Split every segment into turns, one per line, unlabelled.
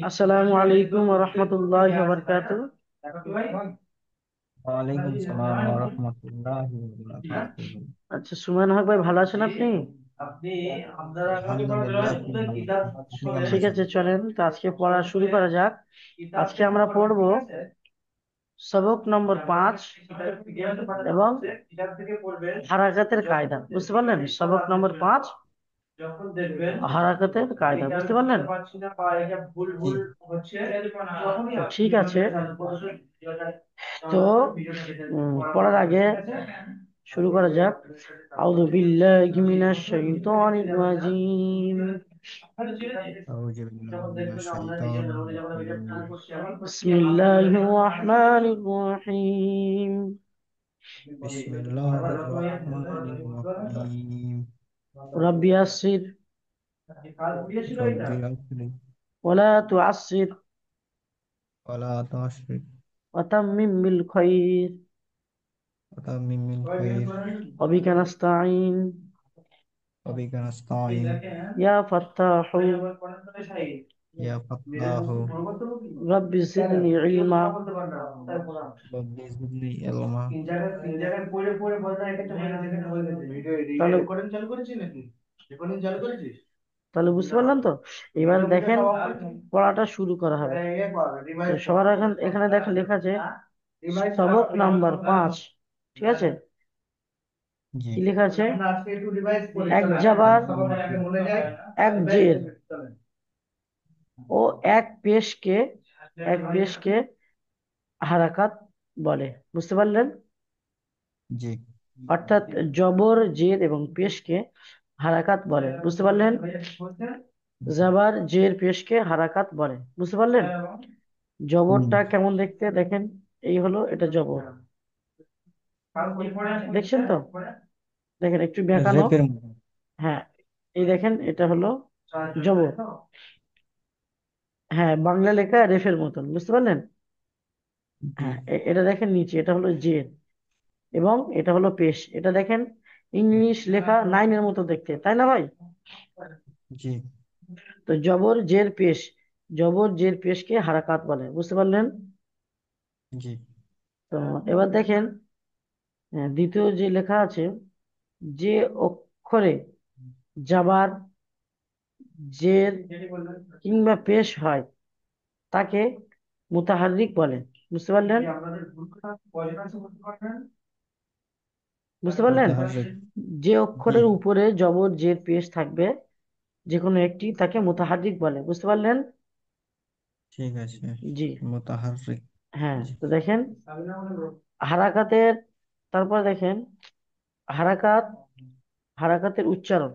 আসসালামু আলাইকুম ওয়া রাহমাতুল্লাহি ওয়া বারাকাতুহু।
ওয়ালাইকুম সালাম ওয়া রাহমাতুল্লাহি ওয়া বারাকাতুহু।
আচ্ছা, সুমন হক ভাই, ভালো আছেন আপনি?
আলহামদুলিল্লাহ, খুব ভালো আছি। আপনি কেমন
ঠিক
আছেন?
আছে, চলেন তো আজকে পড়া শুরু করা যাক। আজকে আমরা পড়বো সবক নম্বর 5 এবং হারাকাতের কায়দা। বুঝতে পারলেন? সবক নম্বর 5, হারাকাতের কায়দা। বুঝতে পারলেন?
জি।
ঠিক আছে। তো পড়ার আগে শুরু করা যাক। আউযু বিল্লাহি মিনাশ শাইতানির রাজিম।
আউযু বিল্লাহি মিনাশ শাইতানির রাজিম।
বিসমিল্লাহির রহমানির রহিম।
বিসমিল্লাহির রহমানির রহিম।
রাব্বি ইয়াসসির
রব্বি আসরি
ওয়ালা তুআসসির
ওয়ালা তু'আসসির
ওয়া তাম্মিম বিল খাইর
ওয়া তাম্মিমিল খাইর
ওয়া বিকা নাস্তাঈন
ওয়া বিকা নাস্তাঈন।
ইয়া ফাত্তাহু
ইয়া ফাত্তাহু
রাব্বি জিদনি ইলমা।
রব্বি জিদনি ইলমা।
তাহলে বুঝতে পারলাম তো। এবার দেখেন, পড়াটা শুরু করা হবে। তো সবার এখানে দেখেন লেখা আছে সবক নাম্বার 5। ঠিক আছে?
জি।
কি লেখা আছে? এক জাবার, এক জের ও এক পেশকে হারাকাত বলে। বুঝতে পারলেন?
জি।
অর্থাৎ জবর, জের এবং পেশকে হারাকাত বলে। বুঝতে পারলেন?
জি।
জাবার, জের, পেশকে হারাকাত বলে। বুঝতে পারলেন?
হুম।
জবরটা কেমন দেখতে দেখেন। এই হলো, এটা জবর। দেখছেন তো? দেখেন একটু বেঁকানো।
রেপের মতো।
হ্যাঁ, এই দেখেন এটা হলো জবর। হ্যাঁ, বাংলা লেখা রেফের মতন। বুঝতে পারলেন?
জি।
হ্যাঁ, এটা দেখেন নিচে, এটা হলো জের এবং এটা হলো পেশ। এটা দেখেন ইংলিশ লেখা নাইনের মতো দেখতে, তাই না ভাই?
জি।
তো জবর, জের, পেশ, জবর, জের, পেশকে হারাকাত বলে। বুঝতে পারলেন?
জি।
তো এবার দেখেন, দ্বিতীয় যে লেখা আছে, যে অক্ষরে জাবার, জের কিংবা পেশ হয় তাকে মুতাহাররিক বলে। বুঝতে পারলেন? বুঝতে পারলেন?
মুতাহাররিক।
যে
জি।
অক্ষরের উপরে জবর, জের, পেশ থাকবে যে কোনো একটি, তাকে মুতাহাররিক বলে। বুঝতে পারলেন?
ঠিক আছে।
জি।
মুতাহাররিক।
হ্যাঁ,
জি।
তো দেখেন হারাকাতের, তারপর দেখেন হারাকাত, হারাকাতের উচ্চারণ।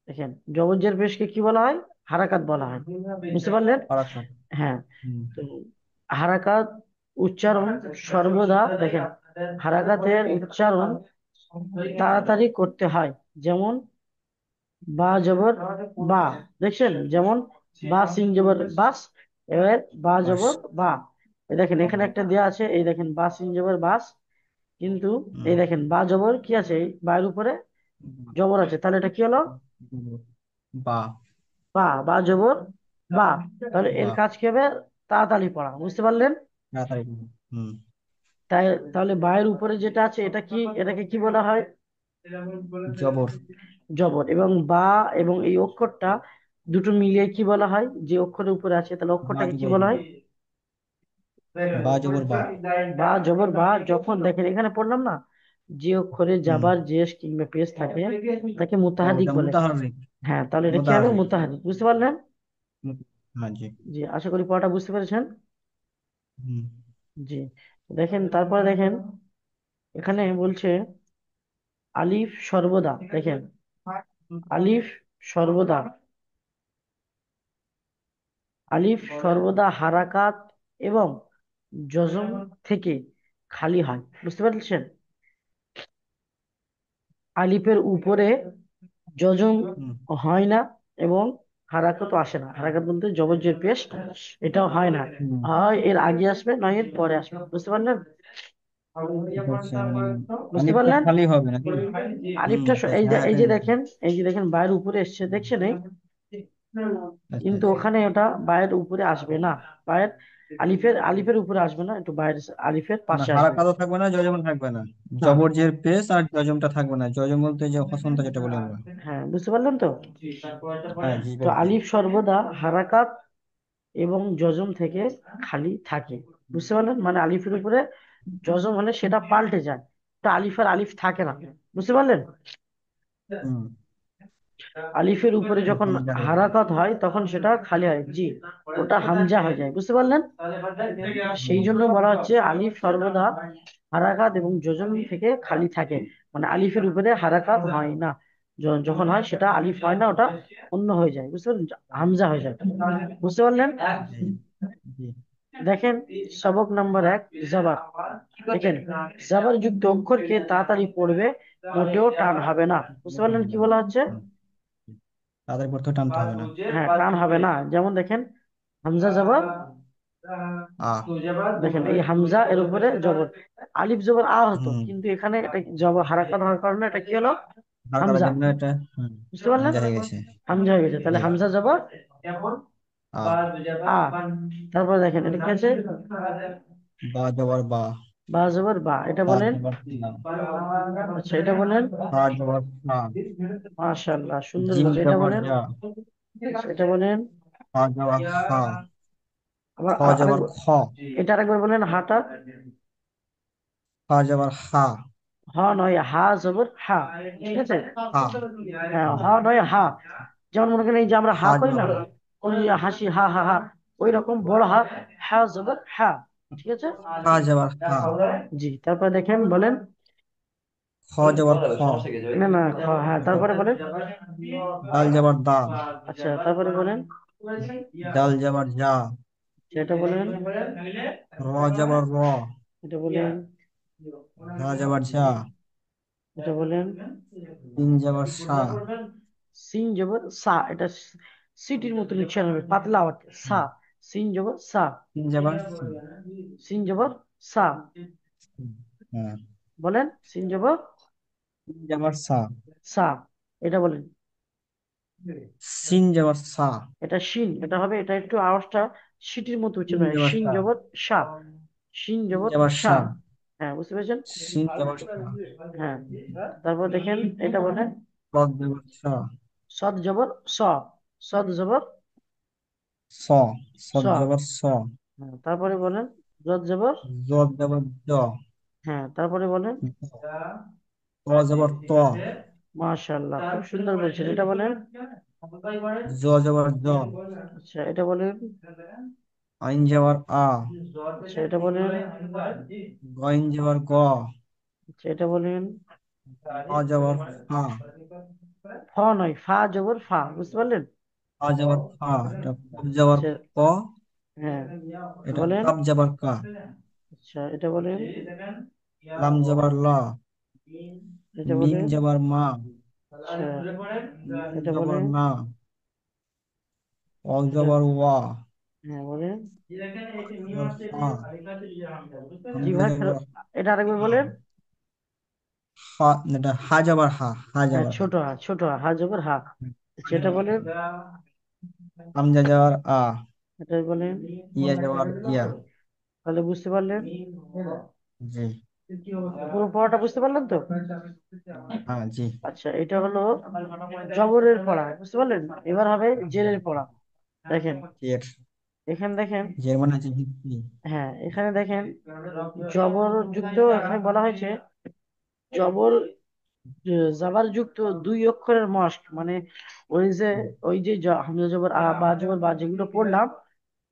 দেখেন জবর, জের, পেশকে কি বলা হয়? হারাকাত বলা হয়। বুঝতে পারলেন?
হারাকাত।
হ্যাঁ।
হুম।
তো হারাকাত উচ্চারণ সর্বদা দেখেন, হারাকাতের উচ্চারণ তাড়াতাড়ি করতে হয়। যেমন বা জবর বা, দেখছেন? যেমন বা সিন জবর বাস, এবার বা
বাস।
জবর বা। এই দেখেন এখানে একটা দেয়া আছে, এই দেখেন বা সিন জবর বাস, কিন্তু
হুম।
এই দেখেন বা জবর কি আছে, এই বায়ের উপরে জবর আছে, তাহলে এটা কি হলো?
বা।
বা জবর বা। তাহলে এর
বা।
কাজ কি হবে? তাড়াতাড়ি পড়া। বুঝতে পারলেন?
তাড়াতাড়ি বলো। হুম।
তাই তাহলে বায়ের উপরে যেটা আছে এটা কি, এটাকে কি বলা হয়?
জবর।
জবর। এবং বা এবং এই অক্ষরটা দুটো মিলিয়ে কি বলা হয়? যে অক্ষরের উপরে আছে তাহলে
বা
অক্ষরটাকে কি
জবর
বলা
বা।
হয়?
বা জবর বা।
বা জবর বা। যখন দেখেন এখানে পড়লাম না, যে অক্ষরে
হুম।
জাবার, জেস কিংবা পেশ থাকে তাকে
ও,
মুতাহারিক
ওটা
বলে।
মুতাহাররিক।
হ্যাঁ, তাহলে এটা কি হবে?
মুতাহাররিক।
মুতাহারিক। বুঝতে পারলেন?
হ্যাঁ, জি।
জি, আশা করি পড়াটা বুঝতে পেরেছেন।
হুম।
জি। দেখেন তারপরে দেখেন এখানে বলছে আলিফ সর্বদা। দেখেন আলিফ সর্বদা, আলিফ সর্বদা হারাকাত এবং জজম থেকে খালি হয়। বুঝতে পারছেন? আলিফের উপরে জজম
হুম।
হয় না এবং হারাকাতও আসে না। হারাকাত বলতে জবর, জের, পেশ, এটাও হয় না।
হুম।
হয় এর আগে আসবে, নয় এর পরে আসবে। বুঝতে পারলেন?
এটা হচ্ছে মানে
বুঝতে
আলিফটা
পারলেন?
খালি হবে নাকি? হুম,
আলিফটা
বুঝতেছি।
এই যে
হ্যাঁ,
এই
এটা
যে
বুঝতেছি।
দেখেন, এই যে দেখেন বাইরের উপরে এসছে, দেখছেন? এই
আচ্ছা
কিন্তু
আচ্ছা।
ওখানে ওটা বায়ের উপরে আসবে না। বায়ের আলিফের আলিফের উপরে আসবে না, একটু বাইরের আলিফের
মানে
পাশে আসবে।
হারাকাতও থাকবে না, যজমও থাকবে না।
না।
জবর জের পেশ আর যজমটা থাকবে না। যজম বলতে যে হসনটা যেটা বলি আমরা।
হ্যাঁ, বুঝতে পারলেন তো?
হ্যাঁ জি
তো
বলছি।
আলিফ সর্বদা হারাকাত এবং যজম থেকে খালি থাকে। বুঝতে পারলেন? মানে আলিফের উপরে যজম হলে সেটা পাল্টে যায়, তো আলিফ আর আলিফ থাকে না। বুঝতে পারলেন?
হুম।
আলিফের উপরে যখন
হামজা হয়ে যায়।
হারাকাত হয় তখন সেটা খালি হয়, জি, ওটা হামজা হয়ে যায়। বুঝতে পারলেন? সেই
হুম।
জন্য বলা হচ্ছে আলিফ সর্বদা হারাকাত এবং যোজন থেকে খালি থাকে। মানে আলিফের উপরে হারাকাত হয় না, যখন হয় সেটা আলিফ হয় না, ওটা অন্য হয়ে যায়। বুঝতে পারলেন? হামজা হয়ে যায়। বুঝতে পারলেন?
জি জি।
দেখেন, সবক নাম্বার 1, জাবার। দেখেন, জাবার যুক্ত অক্ষরকে তাড়াতাড়ি পড়বে, মোটেও টান হবে না। বুঝতে পারলেন কি বলা হচ্ছে?
হুম। তাদের পড়তেও টানতে হবে না।
হ্যাঁ, টান হবে না। যেমন দেখেন, হামজা জবর,
আ।
দেখেন এই হামজা এর উপরে জবর, আলিফ জবর আ হতো,
হুম।
কিন্তু এখানে এটা জবর হারাকাত হওয়ার কারণে এটা কি হলো?
হারাকার
হামজা।
জন্য এটা। হুম।
বুঝতে পারলেন?
হামজা হয়ে গেছে।
হামজা হয়ে গেছে, তাহলে
জি।
হামজা জবর
আ।
আ। তারপর দেখেন এটা কি আছে?
বা জবর বা।
বা জবর বা, এটা
তা
বলেন।
জবর তা।
আচ্ছা, এটা বলেন।
ফা জবর ফা।
মাশাআল্লাহ, সুন্দর
জিম
বলছে, এটা
জবর
বলেন।
জা।
এটা বলেন।
ফা জবর ফা।
আবার
খ জবর
আরেকবার,
খ।
এটা আরেকবার বলেন, হাটা।
ফা জবর হা।
হ নয়, হা জবর হা। ঠিক আছে?
হা।
হ্যাঁ,
হুম।
হ নয় হা। যেমন মনে করেন এই যে আমরা হা
হা
করি না,
জবর
ওই যে হাসি, হা হা হা, ওই রকম বড় হা, হা জবর হা। ঠিক আছে?
হা জবর হা।
জি, তারপরে দেখেন, বলেন।
খ জবর খ।
না না, হ্যাঁ, তারপরে বলেন।
দাল জবর দাল।
আচ্ছা, তারপরে বলেন।
জাল জবর জা।
সেটা বলেন।
র জবর র।
এটা বলেন।
ঝা জবর ঝা।
এটা বলেন।
সিন জবর সা।
সিন জবর সা, এটা সিটির মতো উচ্চারণ হবে, পাতলা আওয়াজ, সা।
হুম।
সিন জবর সা।
সিন জবর সি।
সিন জবর সা।
হুম। হ্যাঁ।
বলেন, সিন জবর
সিন জবর সা।
সা। এটা বলেন।
সিন জবর সা।
এটা শিন, এটা হবে, এটা একটু আওয়াজটা সিটির মতো
সিন
উচ্চারণ হয়,
জবর
শিন
সা।
জবর সা। শিন
সিন
জবর
জবর
সা।
সা।
হ্যাঁ, বুঝতে পেরেছেন?
সিন জবর সা।
হ্যাঁ, তারপর দেখেন, এটা বলেন।
সদ জবর সা।
সদ জবর স। সদ জবর
স।
স।
সদ জবর স।
হ্যাঁ, তারপরে বলেন। জদ জবর।
জদ জবর জ।
হ্যাঁ, তারপরে বলেন।
ত জবর ত।
মাশাআল্লাহ, খুব সুন্দর বলছেন, এটা বলেন।
জ জবর জ।
আচ্ছা, এটা বলেন।
আইন জবর আ।
আচ্ছা, এটা বলেন।
গইন জবর গ।
আচ্ছা, এটা বলেন।
ফ জবর ফা।
ফ নয়, ফা জবর ফা। বুঝতে পারলেন?
ফা জবর ফা। এটা কব জবর
আচ্ছা,
ক।
হ্যাঁ,
এটা
বলেন।
কাব জবর কা।
আচ্ছা, এটা বলেন।
লাম জবর লা।
এটা
মিম
বলেন।
জবর মা।
আচ্ছা,
নুন
এটা
জবর
বলেন।
না। অল
এটা,
জবর ওয়া।
হ্যাঁ, বলেন।
ফা জবর ফা।
জি
হামজা
ভাই,
জবর
এটা আরেকবার
হা।
বলেন।
হা এটা হা জবর হা। হা
হ্যাঁ,
জবর হা।
ছোট হা, ছোট হা, হা জবর হা। সেটা বলেন।
হামজা জবর আ।
এটা বলেন।
ইয়া জবর ইয়া।
তাহলে বুঝতে পারলেন?
জি।
পুরো পড়াটা বুঝতে পারলেন তো?
হ্যাঁ জি।
আচ্ছা, এটা হলো জবরের পড়া, বুঝতে পারলেন? এবার হবে জেরের পড়া। দেখেন,
জের।
এখানে দেখেন।
জের মানে হচ্ছে ভিত্তি।
হ্যাঁ, এখানে দেখেন, জবর যুক্ত, এখানে বলা হয়েছে জবর, জাবার যুক্ত দুই অক্ষরের মস্ক, মানে ওই যে, হামজা জবর আ, বা জবর বা, যেগুলো পড়লাম,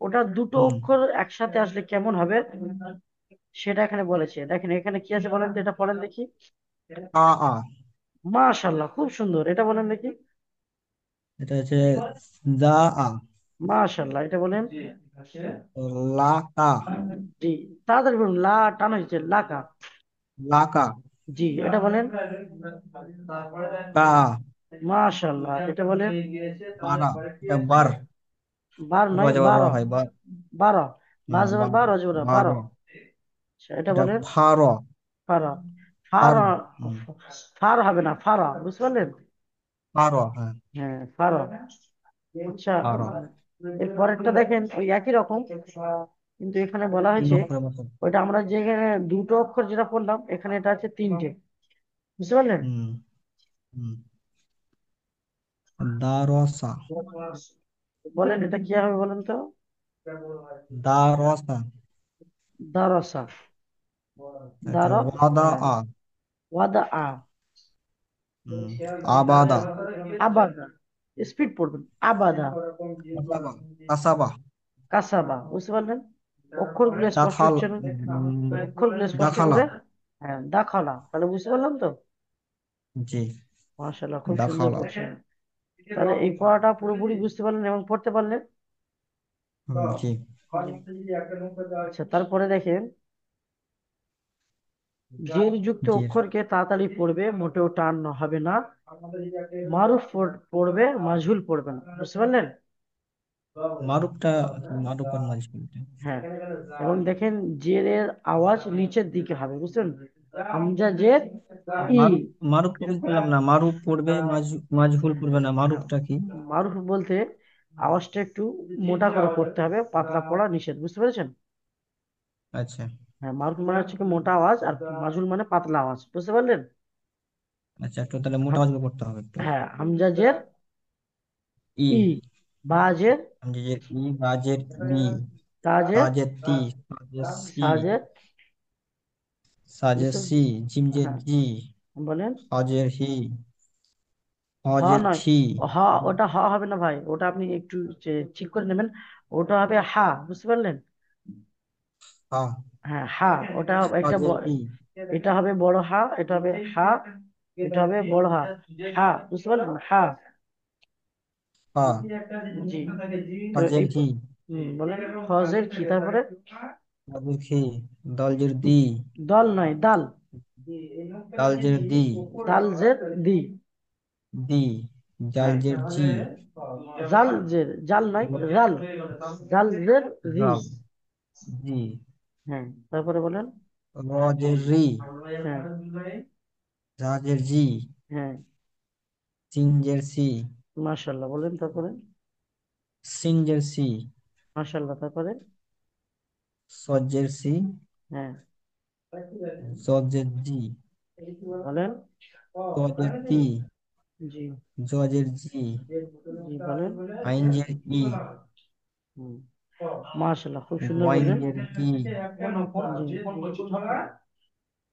ওটা দুটো
হুম।
অক্ষর একসাথে আসলে কেমন হবে সেটা এখানে বলেছে। দেখেন এখানে কি আছে বলেন তো, এটা পড়েন দেখি।
আ আ।
মাশাআল্লাহ, খুব সুন্দর, এটা বলেন দেখি।
এটা হচ্ছে দা আ।
মাশাআল্লাহ, এটা বলেন।
লা কা।
জি, তাড়াতাড়ি বলুন, লা টান হয়েছে, লাকা।
লা কা।
জি, এটা বলেন।
কা।
মাশাআল্লাহ, এটা বলেন।
বারা। এটা বার।
বার
র
নয়,
জবর র
12।
হয় বার।
12। বা
হ্যাঁ
জবর
বার।
বা, র জবর রা,
বার।
12। আচ্ছা, এটা
এটা
বলেন।
ফার।
ফারা। ফারা।
ফার। হুম।
ফার হবে না, ফারা, বুঝতে পারলেন?
ফার। হ্যাঁ।
হ্যাঁ, ফারা। আচ্ছা,
আরা।
এর পরেরটা দেখেন ওই একই রকম, কিন্তু এখানে বলা
তিন
হয়েছে
অক্ষরের মতো।
ওইটা আমরা যেখানে দুটো অক্ষর যেটা পড়লাম, এখানে এটা আছে তিনটে। বুঝতে পারলেন?
হুম। হুম। দারসা।
বলেন এটা কি হবে বলেন তো।
দারসা।
দারসা।
আচ্ছা,
দার,
ওয়াদা
হ্যাঁ,
আ।
ওয়াদা আ।
হুম। আবাদা।
আবাদা, স্পিড পড়বেন, আবাদা।
কাসাবা। কাসাবা।
কাসাবা, বুঝতে পারলেন? অক্ষরগুলো স্পষ্ট
দাখাল।
হচ্ছে না? অক্ষরগুলো স্পষ্ট
দাখালা।
করে। হ্যাঁ, দাখালা, তাহলে বুঝতে পারলাম তো।
জি।
মাশাআল্লাহ, খুব সুন্দর
দাখালা।
করছেন। তাহলে এই পড়াটা পুরোপুরি বুঝতে পারলেন এবং পড়তে পারলেন।
জি।
আচ্ছা, তারপরে দেখেন, জের যুক্ত
জি।
অক্ষরকে তাড়াতাড়ি পড়বে, মোটেও টান হবে না। মারুফ পড়বে, মাজহুল পড়বে না। বুঝতে পারলেন?
মারুফটা। মারুফ আর মাজহুরটা।
হ্যাঁ, এবং দেখেন জেরের আওয়াজ নিচের দিকে হবে, বুঝছেন? হামজা জের ই।
মারুফ। মারুফটা বুঝতে পারলাম না, মারুফ পড়বে মাজহুল পড়বে না,
হ্যাঁ,
মারুফটা কি?
মারুফ বলতে আওয়াজটা একটু মোটা করে পড়তে হবে, পাতলা পড়া নিষেধ। বুঝতে পেরেছেন?
আচ্ছা।
হ্যাঁ, মারুফ মানে হচ্ছে কি মোটা আওয়াজ, আর মাজহুল মানে পাতলা আওয়াজ। বুঝতে পারলেন?
আচ্ছা, একটু তাহলে মোটা
হাম-
আওয়াজ করতে হবে একটু।
হ্যাঁ, হামজা জের
ই।
ই, বা জের
আমজের ই, বাজের বি,
তা জের
তাজের তি, সাজের সি,
সা জের।
সাজের
বুঝতে,
সি, জিমজের
হ্যাঁ,
জি,
বলেন।
হজের হি,
হ
হজের
নয়,
থি।
হ, ওটা হ হবে না ভাই, ওটা আপনি একটু ঠিক করে নেবেন। ওটা হবে হা। বুঝতে পারলেন?
হা।
হ্যাঁ, হা। ওটা একটা
হজের ই।
এটা হবে বড় হা, এটা হবে হা, এটা হবে বড় হা। হা, বুঝতে পারলেন? হা।
হা।
জি। তো
হজের
এই
হি।
বলেন। হজের কি তারপরে?
হজের খি। দলজের দি।
দল নয়, দাল।
দালজের দি।
দাল জের দি।
দি।
হ্যাঁ,
জালজের জি।
জাল জের, জাল নয়, জাল। জাল জের রি।
রাব। জি।
হ্যাঁ, তারপরে বলেন।
রজের রি।
হ্যাঁ।
জাজের জি।
হ্যাঁ,
সিনজের সি।
মাশাল্লাহ, বলেন তারপরে।
সিনজের সি।
মাশাল্লাহ, তারপরে।
সজ্জের সি।
হ্যাঁ,
জজের জি।
বলেন।
তজের তি।
জি।
জজের জি।
জি, বলেন।
আইনজের ই।
হুম, মাশাল্লাহ, খুব সুন্দর বললেন।
ওয়াইনজের ই।
জি।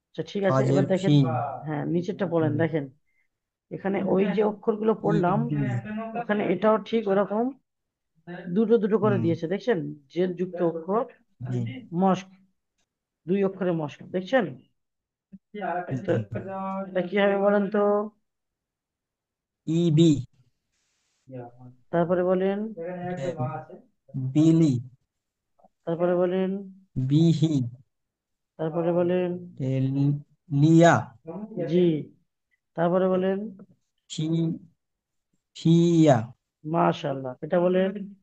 আচ্ছা, ঠিক আছে, এবার
ফাজের
দেখেন।
ফি।
হ্যাঁ, নিচেরটা পড়েন,
হুম।
দেখেন। এখানে ওই যে অক্ষরগুলো
ই
পড়লাম,
বি।
ওখানে এটাও ঠিক ওরকম দুটো দুটো করে
হুম।
দিয়েছে, দেখছেন? জের যুক্ত অক্ষর,
জি।
মস্ক, দুই অক্ষরে মস্ক, দেখছেন? তো
জি।
এটা কি হবে বলেন তো।
E B.
তারপরে বলেন।
এ, বিলি।
তারপরে বলেন।
বিহি।
তারপরে বলেন।
লিয়া।
জি। তারপরে বলেন।
ফি। ফিয়া।
মাশাআল্লাহ, এটা বলেন।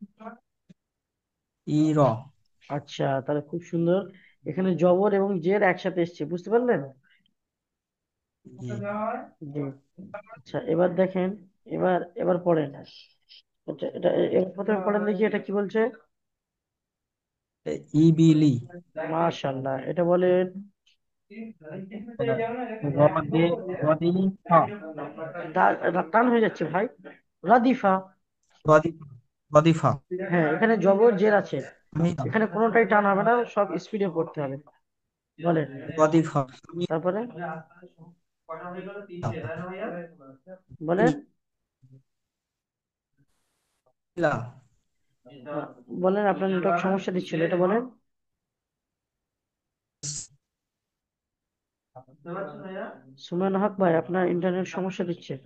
ইর।
আচ্ছা, তাহলে খুব সুন্দর। এখানে জবর এবং জের একসাথে এসেছে, বুঝতে পারলেন?
জি।
জি। আচ্ছা, এবার দেখেন। এবার পড়েন। আচ্ছা, এটা এবার প্রথমে পড়েন দেখি, এটা কি বলছে।
ইবিলি।
মাশাআল্লাহ, এটা বলেন।
রদে। রদিফা।
টান হয়ে যাচ্ছে ভাই। রাদিফা।
রদিফা। রদিফা।
হ্যাঁ, এখানে জবর জের আছে।
সামিদা।
এখানে কোনোটাই টান হবে না, সব স্পিডে পড়তে হবে। বলেন।
রদিফা। সামিদা।
তারপরে বলেন।
ইলা।
বলেন, আপনার নেটওয়ার্ক সমস্যা দিচ্ছিল, এটা বলেন। সুমন হক ভাই, আপনার ইন্টারনেট সমস্যা দিচ্ছে।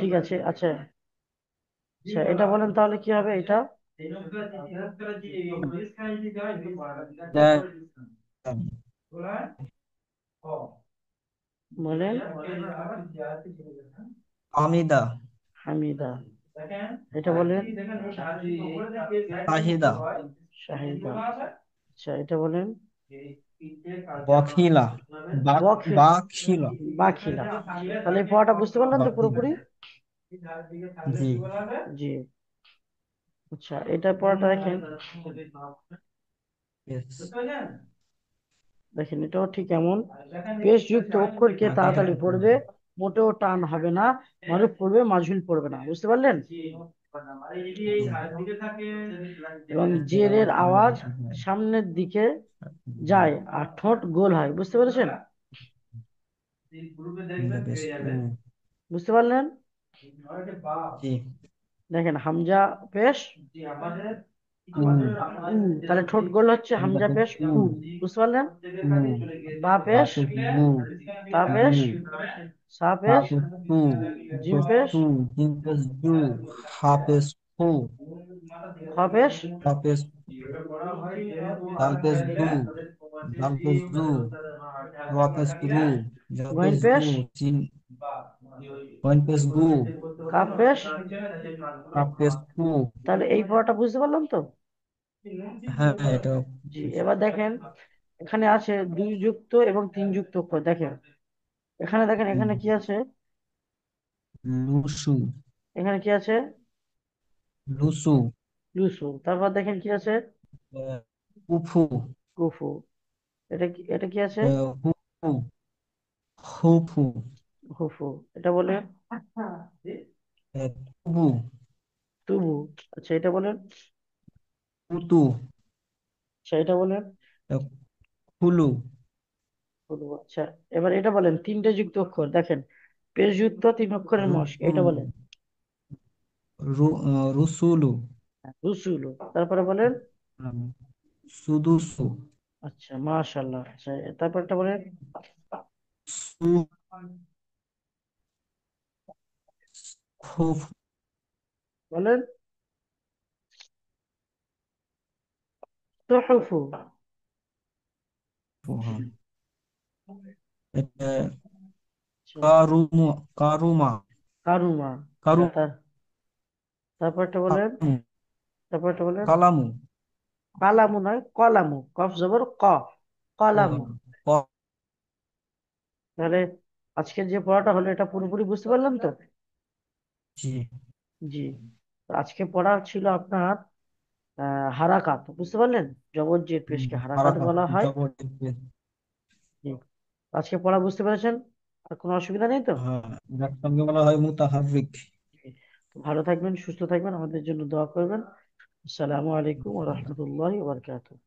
ঠিক আছে, আচ্ছা। আচ্ছা, এটা বলেন তাহলে কি হবে এটা।
দা-
বলেন।
হামিদা।
হামিদা। এটা বলেন।
শাহিদা।
শাহিদা। আচ্ছা, এটা বলেন।
বখিলা।
বখিল।
বাখিলা।
বাখিলা। তাহলে এই পড়াটা বুঝতে পারলেন তো
বাখিলা।
পুরোপুরি?
জি।
জি। আচ্ছা, এটা পড়াটা দেখেন।
Yes.
দেখেন, এটাও ঠিক এমন। পেশযুক্ত অক্ষরকে
আচ্ছা,
তাড়াতাড়ি পড়বে, মোটেও টান হবে না। মারুফ পড়বে, মাজহুল পড়বে না, বুঝতে পারলেন?
জি।
এবং জেরের আওয়াজ সামনের দিকে যায় আর ঠোঁট গোল হয়, বুঝতে পেরেছেন?
বেশ।
বুঝতে পারলেন?
জি।
দেখেন, হামজা পেশ
উ।
তাহলে ঠোঁট গোল হচ্ছে
হামজা
হামজা
পেশ
পেশ
উ।
উ। বুঝতে পারলেন?
উ।
বা
বা
পেশ
পেশ বু।
তা
বু।
পেশ সা
তা
পেশ
পেশ তু।
জিম
পেশ
পেশ
তু। জিম পেশ জু। হা পেশ হু।
খ পেশ
তা পেশ দাল পেশ দু। দাল পেশ জু। র পেশ রু। জ
গইন
পেশ গু।
পেশ
চিন। গইন পেশ গু।
কাপ পেশ।
কাপ পেশ কু।
তাহলে এই পড়াটা বুঝতে পারলাম তো?
হ্যাঁ, এটা।
জি, এবার দেখেন, এখানে আছে দুই যুক্ত এবং তিন যুক্ত অক্ষর। দেখেন, এখানে দেখেন, এখানে কি আছে?
লুসু।
এখানে কি আছে?
লুসু।
লুসু। তারপর দেখেন কি আছে?
উফু।
কুফু। এটা কি আছে?
হুফু। হুফু।
হুফু। এটা বলে
তুবু।
তুবু। আচ্ছা, এটা বলেন।
উতু।
আচ্ছা, এটা বলেন।
ফুলু।
তুবু। আচ্ছা, এবার এটা বলেন, তিনটে যুক্ত অক্ষর দেখেন, পেশ যুক্ত তিন অক্ষরের মস্ক,
রুসু।
এটা বলেন।
রুসুলু।
রুসুলু। তারপরে বলেন।
সুদুসু।
আচ্ছা, মাশাআল্লাহ। আচ্ছা, তারপরটা বলেন।
সু। খুফু।
বলেন। তুহুফু।
হ্যাঁ। এটা
আচ্ছা,
কারুমু। কারুমা।
কারুমা। আচ্ছা,
কারু।
তারপরটা বলেন। তারপরটা বলেন।
কালামু।
কালামু নয়, কলামু। কফ জবর ক। কলামু।
ক।
তাহলে আজকের যে পড়াটা হলো, এটা পুরোপুরি বুঝতে পারলাম তো?
জি।
জি। আজকে পড়া ছিল আপনার হারাকাত, বুঝতে পারলেন? জবর জের পেশকে হারাকাত
হারাকাত
বলা হয়।
জবর।
জি। আজকে পড়া বুঝতে পেরেছেন? আর কোনো অসুবিধা নেই তো?
হ্যাঁ, যার সঙ্গে বলা হয় মুতাহাররিক।
জি। তো ভালো থাকবেন, সুস্থ থাকবেন, আমাদের জন্য দোয়া করবেন। আসসালামু আলাইকুম ওয়া রাহমাতুল্লাহি ওয়া বারাকাতুহু।